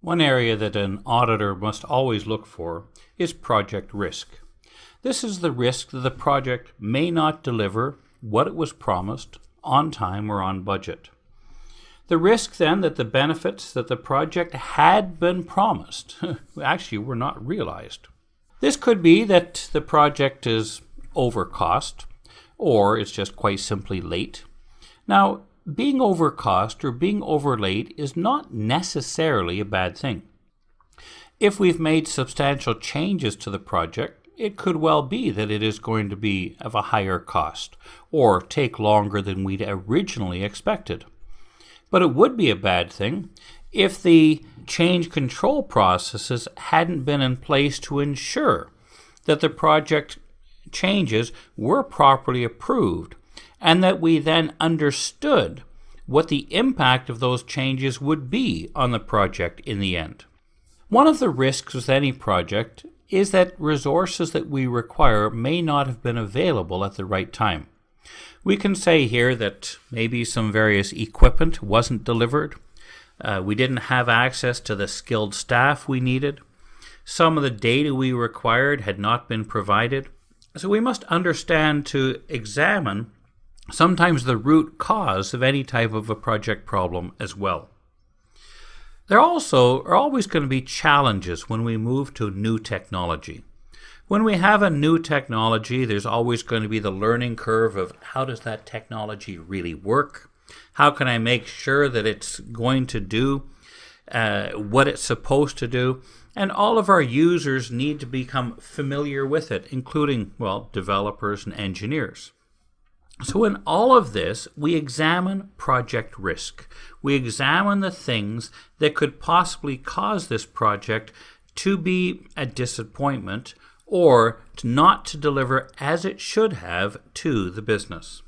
One area that an auditor must always look for is project risk. This is the risk that the project may not deliver what it was promised on time or on budget. The risk then that the benefits that the project had been promised actually were not realized. This could be that the project is over cost, or it's just quite simply late. Now, being over cost or being over late is not necessarily a bad thing. If we've made substantial changes to the project, it could well be that it is going to be of a higher cost or take longer than we'd originally expected. But it would be a bad thing if the change control processes hadn't been in place to ensure that the project changes were properly approved and that we then understood what the impact of those changes would be on the project in the end. One of the risks with any project is that resources that we require may not have been available at the right time. We can say here that maybe some various equipment wasn't delivered. We didn't have access to the skilled staff we needed. Some of the data we required had not been provided. So we must understand to examine sometimes the root cause of any type of a project problem as well. There also are always going to be challenges when we move to new technology. When we have a new technology, there's always going to be the learning curve of how does that technology really work? How can I make sure that it's going to do what it's supposed to do? And all of our users need to become familiar with it, including, well, developers and engineers. So in all of this, we examine project risk. We examine the things that could possibly cause this project to be a disappointment or not to deliver as it should have to the business.